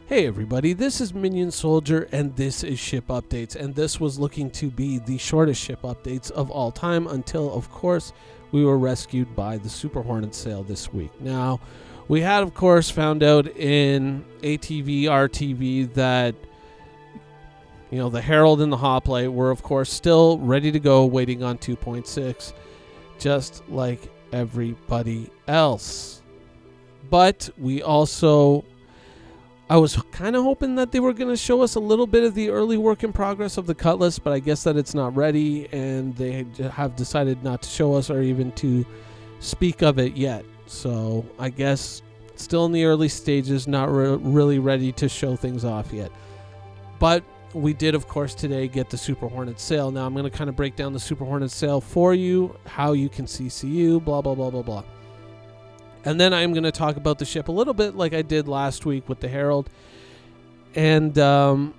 Hey everybody, this is Minion Soldier and this is Ship Updates, and this was looking to be the shortest ship updates of all time until, of course, we were rescued by the Super Hornet sale this week. Now, we had, of course, found out in ATV, RTV that, the Herald and the Hoplite were, of course, still ready to go, waiting on 2.6, just like everybody else. But we also... I was kind of hoping that they were going to show us a little bit of the early work in progress of the Cutlass, but I guess that it's not ready, and they have decided not to show us or even to speak of it yet. So I guess still in the early stages, not really ready to show things off yet. But we did, of course, today get the Super Hornet sale. Now I'm going to kind of break down the Super Hornet sale for you, how you can CCU, blah, blah, blah, blah, blah. And then I'm going to talk about the ship a little bit like I did last week with the Herald. And I'm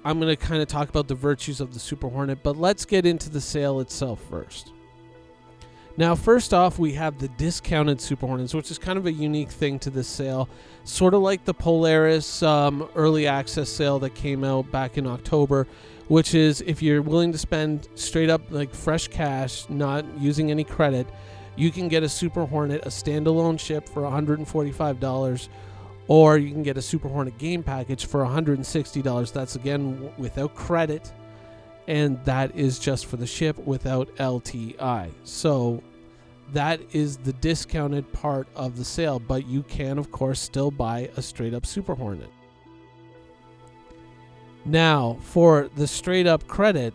going to kind of talk about the virtues of the Super Hornet. But let's get into the sale itself first. Now, first off, we have the discounted Super Hornets, which is kind of a unique thing to this sale. Sort of like the Polaris early access sale that came out back in October, which is if you're willing to spend straight up like fresh cash, not using any credit, you can get a Super Hornet, a standalone ship for $145, or you can get a Super Hornet game package for $160. That's, again, without credit, and that is just for the ship without LTI. So that is the discounted part of the sale, but you can, of course, still buy a straight-up Super Hornet. Now, for the straight-up credit,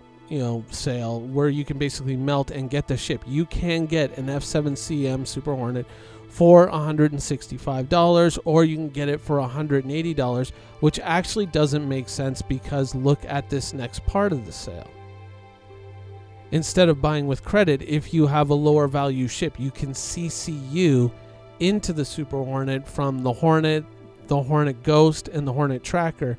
sale where you can basically melt and get the ship, you can get an F7CM Super Hornet for $165, or you can get it for $180, which actually doesn't make sense because look at this next part of the sale. Instead of buying with credit, if you have a lower value ship, you can CCU into the Super Hornet from the Hornet Ghost, and the Hornet Tracker,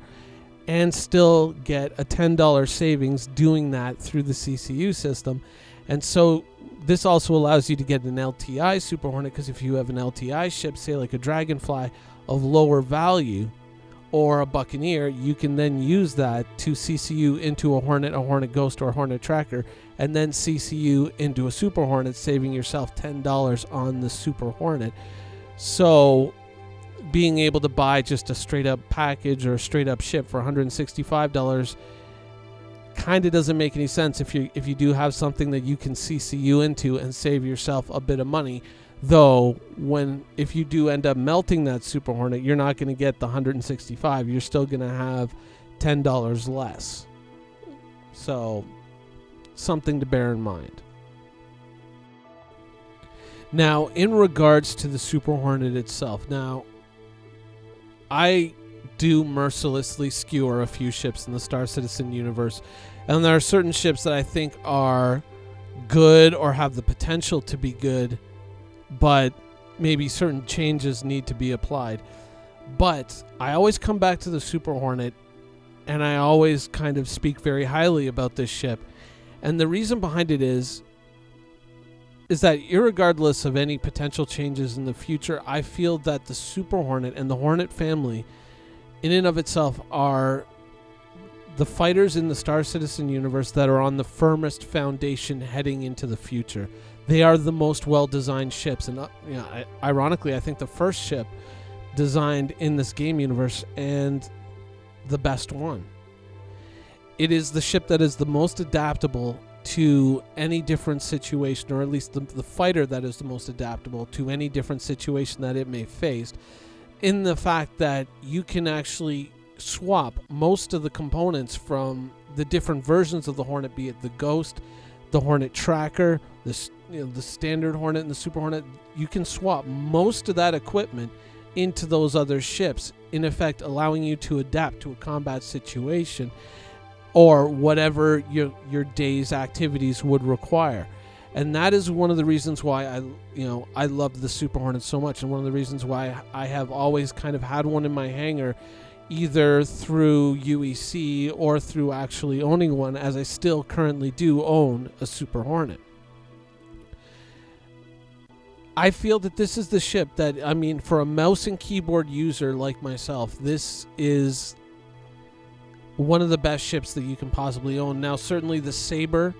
and still get a $10 savings doing that through the CCU system. And so this also allows you to get an LTI Super Hornet, because if you have an LTI ship, say like a Dragonfly of lower value or a Buccaneer, you can then use that to CCU into a Hornet Ghost, or a Hornet Tracker, and then CCU into a Super Hornet, saving yourself $10 on the Super Hornet. So being able to buy just a straight up package or a straight up ship for $165 kind of doesn't make any sense if you do have something that you can CCU into and save yourself a bit of money. Though if you do end up melting that Super Hornet, you're not going to get the $165. You're still going to have $10 less. So something to bear in mind. Now, in regards to the Super Hornet itself, now I do mercilessly skewer a few ships in the Star Citizen universe, and there are certain ships that I think are good or have the potential to be good, but maybe certain changes need to be applied. But I always come back to the Super Hornet, and I always kind of speak very highly about this ship. And the reason behind it is that irregardless of any potential changes in the future, I feel that the Super Hornet and the Hornet family in and of itself are the fighters in the Star Citizen universe that are on the firmest foundation heading into the future. They are the most well-designed ships, and ironically, I think the first ship designed in this game universe, and the best one. It is the ship that is the most adaptable to any different situation, or at least the fighter that is the most adaptable to any different situation that it may face, in the fact that you can actually swap most of the components from the different versions of the Hornet, be it the Ghost, the Hornet Tracker, the standard Hornet, and the Super Hornet. You can swap most of that equipment into those other ships, in effect allowing you to adapt to a combat situation or whatever your day's activities would require. And that is one of the reasons why I love the Super Hornet so much, and one of the reasons why I have always kind of had one in my hangar, either through UEC or through actually owning one, as I still currently do own a Super Hornet. I feel that this is the ship that, I mean, for a mouse and keyboard user like myself, this is one of the best ships that you can possibly own. Now, certainly the Saber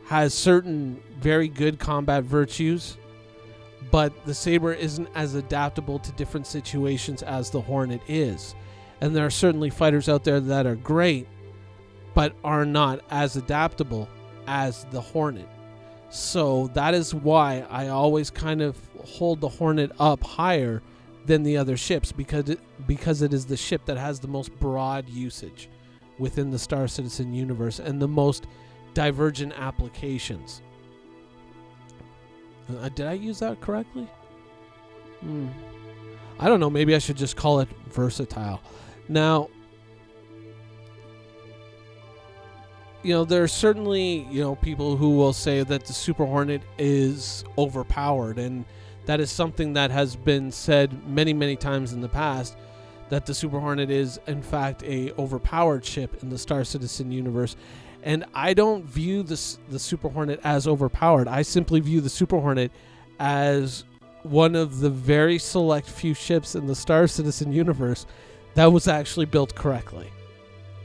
has certain very good combat virtues, but the Saber isn't as adaptable to different situations as the Hornet is. And there are certainly fighters out there that are great, but are not as adaptable as the Hornet. So that is why I always kind of hold the Hornet up higher than the other ships, because it is the ship that has the most broad usage within the Star Citizen universe and the most divergent applications. Did I use that correctly? I don't know. Maybe I should just call it versatile. Now, there are certainly, people who will say that the Super Hornet is overpowered, and that is something that has been said many, many times in the past, that the Super Hornet is, in fact, a overpowered ship in the Star Citizen universe. And I don't view the Super Hornet as overpowered. I simply view the Super Hornet as one of the very select few ships in the Star Citizen universe that was actually built correctly.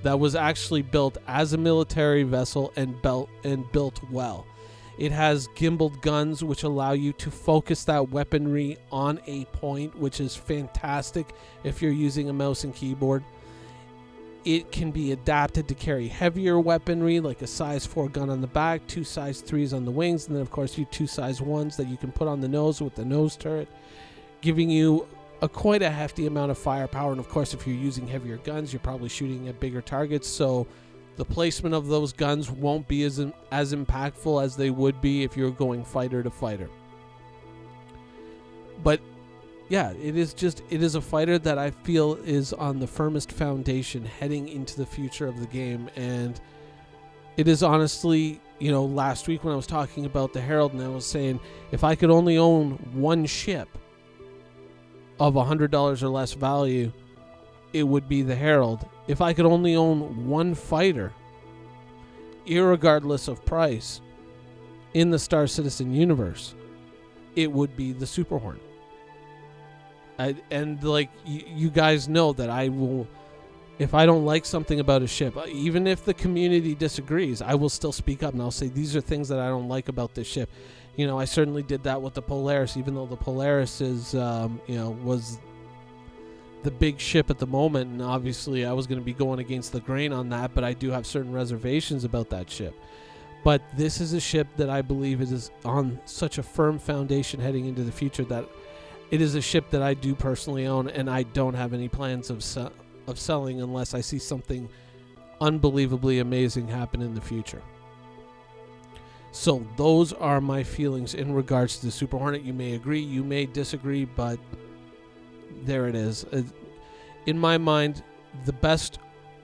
That was actually built as a military vessel and built well. It has gimbaled guns which allow you to focus that weaponry on a point, which is fantastic if you're using a mouse and keyboard. It can be adapted to carry heavier weaponry, like a size 4 gun on the back, 2 size 3s on the wings, and then of course you 2 size 1s that you can put on the nose with the nose turret, giving you quite a hefty amount of firepower. And of course, if you're using heavier guns, you're probably shooting at bigger targets, so the placement of those guns won't be as impactful as they would be if you're going fighter to fighter. But yeah, it is a fighter that I feel is on the firmest foundation heading into the future of the game. And it is honestly, last week when I was talking about the Herald, and I was saying, if I could only own one ship of $100 or less value, it would be the Herald. If I could only own one fighter, irregardless of price, in the Star Citizen universe, it would be the Super Hornet. And like you guys know that I will, if I don't like something about a ship, even if the community disagrees, I will still speak up and I'll say these are things that I don't like about this ship. I certainly did that with the Polaris, even though the Polaris is, was the big ship at the moment, and obviously I was going to be going against the grain on that, but I do have certain reservations about that ship. But this is a ship that I believe is on such a firm foundation heading into the future that it is a ship that I do personally own, and I don't have any plans of selling unless I see something unbelievably amazing happen in the future. So those are my feelings in regards to the Super Hornet. You may agree, you may disagree, but there it is. In my mind, the best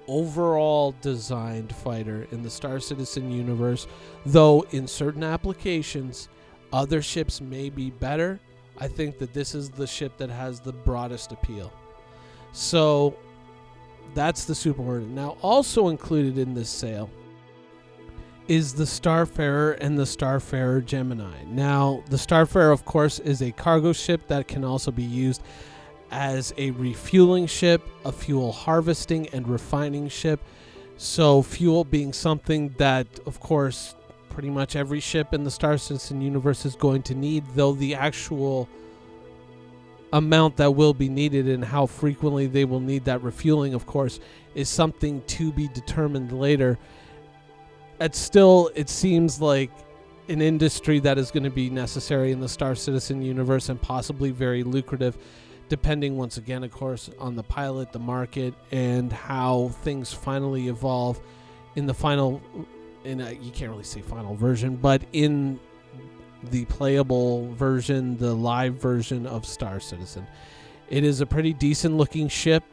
overall designed fighter in the Star Citizen universe, though in certain applications, other ships may be better. I think that this is the ship that has the broadest appeal. So that's the Super Hornet. Now, also included in this sale is the Starfarer and the Starfarer Gemini. Now, the Starfarer, of course, is a cargo ship that can also be used as a refueling ship, a fuel harvesting and refining ship. So fuel being something that, of course, pretty much every ship in the Star Citizen universe is going to need, though the actual amount that will be needed and how frequently they will need that refueling, of course, is something to be determined later. It seems like an industry that is going to be necessary in the Star Citizen universe and possibly very lucrative, depending, once again, of course, on the pilot, the market, and how things finally evolve in the final, you can't really say final version, but in the playable version, the live version of Star Citizen. It is a pretty decent looking ship.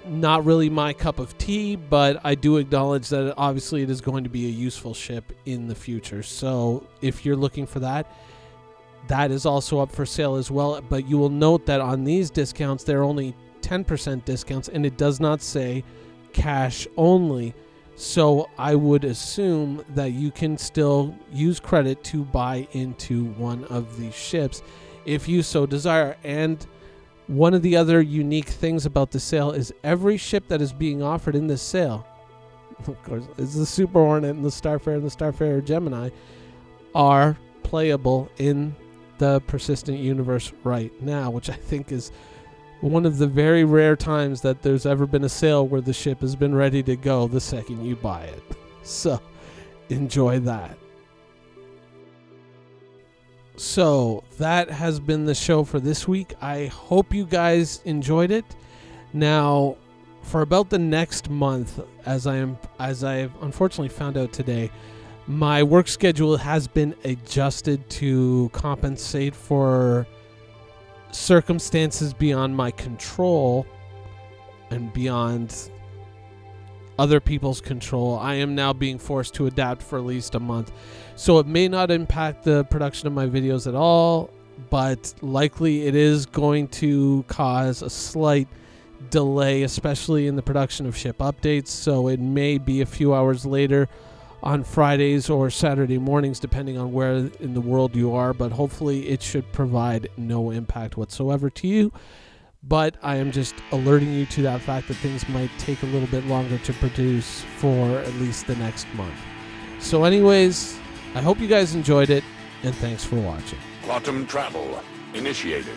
Not really my cup of tea, but I do acknowledge that obviously it is going to be a useful ship in the future. So if you're looking for that, that is also up for sale as well. But you will note that on these discounts, they're only 10% discounts, and it does not say cash only, So I would assume that you can still use credit to buy into one of these ships if you so desire. And one of the other unique things about the sale is every ship that is being offered in this sale, of course, is the Super Hornet and the Starfarer and the Starfarer Gemini, are playable in the Persistent Universe right now, which I think is one of the very rare times that there's ever been a sale where the ship has been ready to go the second you buy it. So enjoy that. So that has been the show for this week. I hope you guys enjoyed it. Now, for about the next month, as I've unfortunately found out today, my work schedule has been adjusted to compensate for circumstances beyond my control and beyond other people's control. I am now being forced to adapt for at least a month. So it may not impact the production of my videos at all, but likely it is going to cause a slight delay, especially in the production of ship updates. So it may be a few hours later on Fridays or Saturday mornings, depending on where in the world you are, but hopefully it should provide no impact whatsoever to you. But I am just alerting you to that fact that things might take a little bit longer to produce for at least the next month. So anyways, I hope you guys enjoyed it, and thanks for watching. Quantum travel initiated.